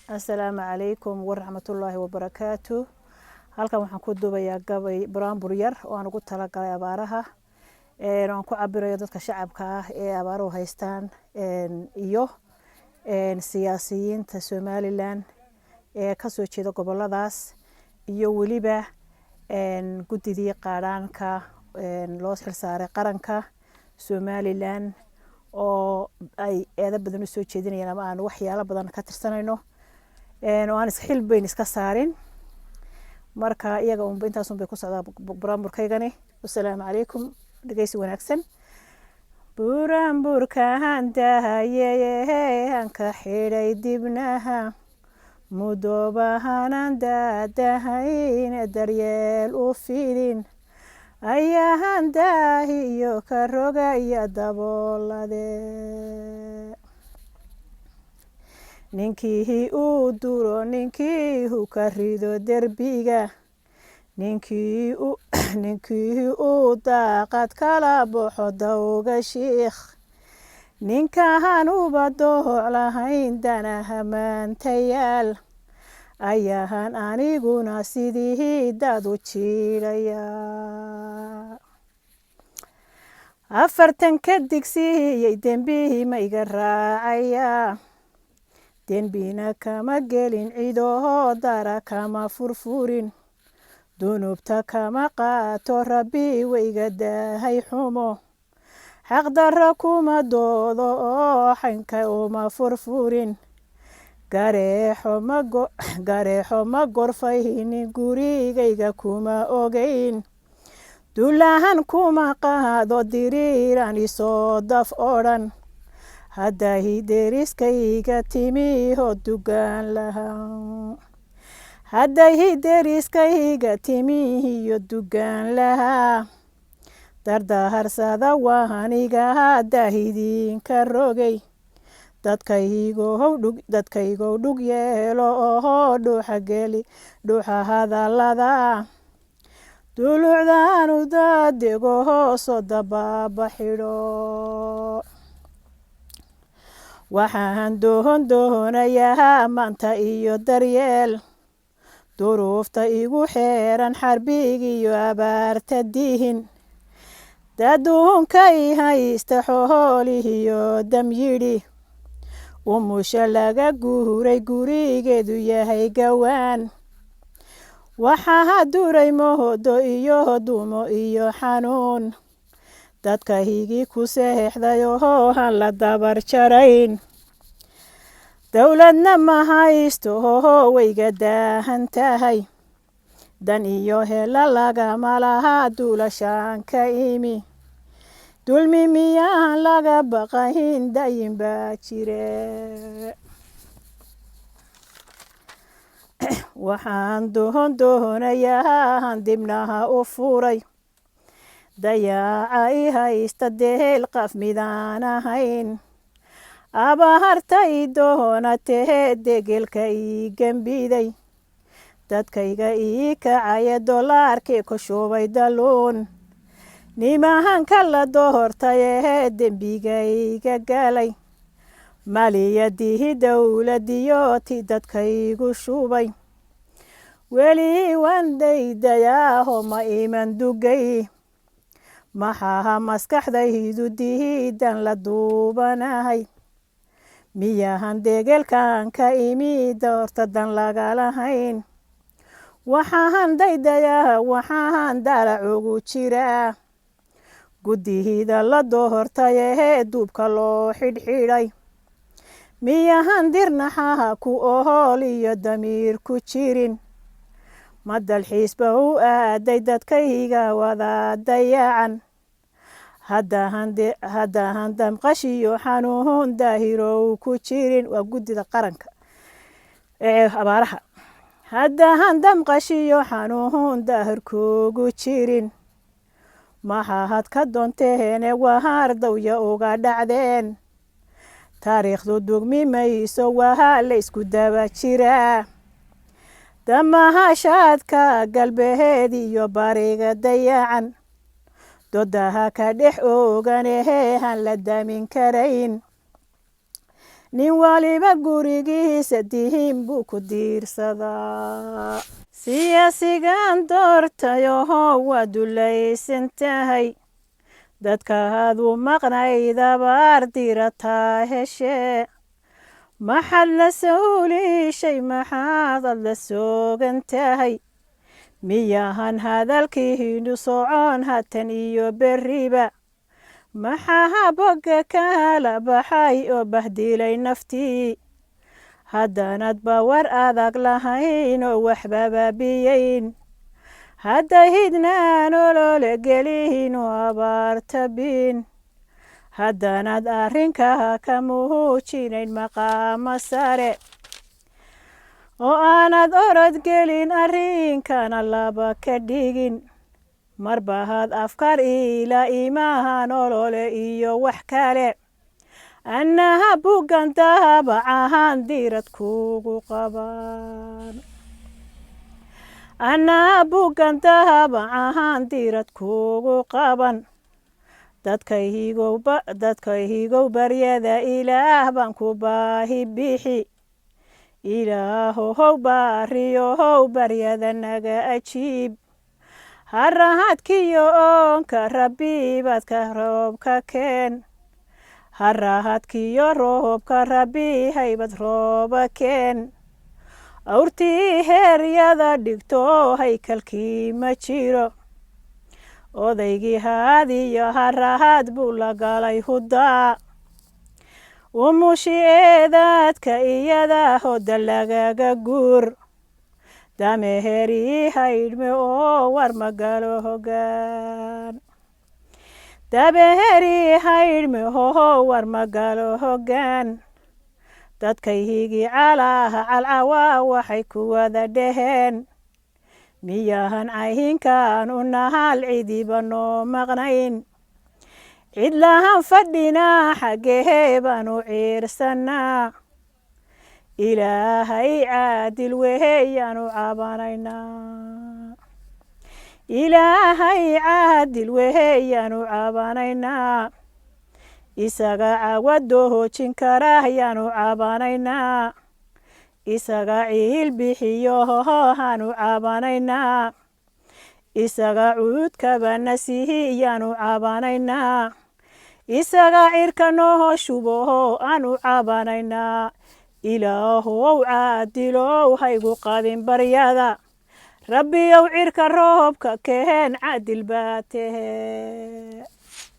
السلام عليكم ورحمة الله وبركاته. halkan waxaan ku duubayaa gabay buraanbur yar oo aan ugu talagalay abaaraha aan ku cabirayo dadka shacabka ah ee abaaruhu haystaan iyo siyaasiyiinta Somaliland ee ka soo jeeda goboladaas iyo waliba gudidii qaranka loo xilsaaray qaranka Somaliland oo ay eeda badan u soo jeedinayaan ama aan waxyaalo badan ka tirsanayno oo aan xil bayn iska saarin marka iyaga intaas bay ku socdaa buraanburkaygani. Assalaamu calaykum, dhageysi wanaagsan. buraanburkaan dahaye aan ka xidhay dibnaha mudoobahanan daadahayn daryeel u fidin ayahan daahiyo ka rogaya daboolade ninkii uu duro ninkii uu ka rido derbiga ninkii uu daaqad kala baxo dawga shiikh ninkaan uba dooc lahayn danaha maantayaal ayahan aniguna sidii dad u jiidhaya afartanka digsiiyey dembihii ma iga raacaya dembina kama gelin cidoo dara kama furfurin dunuubta kama qaato rabbi wayga daahay xumo xaqdarro kuma doodo oo xanka uma furfurin gareexo ma gorfaynin gurigayga kuma ogeyn dulahan kuma qaado diriiran isoo daf odhan haddahi deriskayga timiho dugaan lahaa haddahi deriskayga timihiyo dugaan lahaa dardaharsada waaniga daahidinka rogay dadkaygow dhug yeelo oo dhuuxa geli dhuuxa hadallada dulucdaanu daadego hooso dabaaba xidho waxaan doonayaa maanta iyo daryeel duruufta igu xeeran xarbigiyo abaarta dihin daduunkay haysta xoolihiyo dam yidhi umusha laga guuray gurigeedu yahay gawaan waxaa duray moodo iyo dumo iyo xanuun dadka higi ku seexday oo han la dabar jarayn dawladna ma haysto wayga daahan tahay dan iyo hela lagama laha duulashaan ka imi dulmi miyaan laga baqayn dayin baa jire waxaan doonayaa dibnaha u furay dayaaca i haysta deel qaf midaan ahayn abahartay doonatee degelka ii gembiday dadkayga ii kacaya dolaarkii ku shubay daluun nimahanka la doortayee dembigayga galay maliyadii dowladiyo ti dadkaygu shubay weli waan daydayaaho ma iman dugay maxaa maskaxdaydu diidan la duubanahay miyahan degelkan ka imi doortadan laga lahayn waxaan daydayaa waxaan dalac ugu jiraa gudihida la doortayee duubka loo xidhxidhay miyahan dirnaxaha ku ohool iyo damiir ku jirin ma dalxiisba u aaday dadkayga wada dayacan haddahan damqashiyo xanuun daahirow ku jirin waa gudida qaranka ee abaaraha haddahan damqashiyo xanuun daahirkoogu jirin maxaahad ka doonteene wahaar dawya uga dhacdeen taariikhdu dugmi mayso wahaa la isku daba jiraa damahashaadka galbeed iyo bariga dayacan dodaha ka dhex ooganehe han la damin karayn nin waliba gurigiisa dihin buu ku diirsadaa siyaasigan doortayoho waa dulaysan tahay dadkaadu maqnayd abaar dirataa heshee maxaad la sawliishay maxaadad la soogan tahay miyahan hadalkiinu socon hatan iyo berriba maxaa bogga kala baxay oo bahdilay naftii haddanad ba war adag lahayn oo waxbaba biyayn haddahidnaan olole gelin oo abaarta bin haddanad arrinkaa ka muujinayn maqaama sare oo aanad orod gelin arrinkana laba ka dhigin marbahaad afkar ila imahan olole iyo wax kale annaha buggan daabacahan dirad kugu qaban annaha buggan daabacahan dirad kugu qaban dadkayhigow baryada ilaah baan ku baahi bixi ilaahow baariyohow baryada naga ajiib harahadkiyo oonka rabbi baadka roobka keen harahadkiyo roobka rabbi haybad rooba keen awrtii heeryada dhigto haykalkii ma jiro odaygii haadiyo harahad buu la galay huddaa umushi eedaadka iyada hoda lagaga guur dameherii haydhme oo war magalo hoggaan dameherii haydhme oo war magalo hoggaan dadkaygii calaaha calcawaa waxay ku wada dhaheen miyahan cahinkaan u nahal cidiba noo maqnayn cidlahan fadhinaa xaggehee baanu ciirsanaa ilaahay caadil weheyaanu cabanaynaa ilaahay caadil weheyaanu cabanaynaa isaga cawado hoojin kara yaanu cabanaynaa isaga ciil bixiyo haanu cabanaynaa isaga cuudkaba nasihi yaanu cabanaynaa isaga cirka noo shuboho aanu cabanaynaa ilaahow caadilow haygu qadin baryada rabbiyow cirka roobka keen caadil baa tehe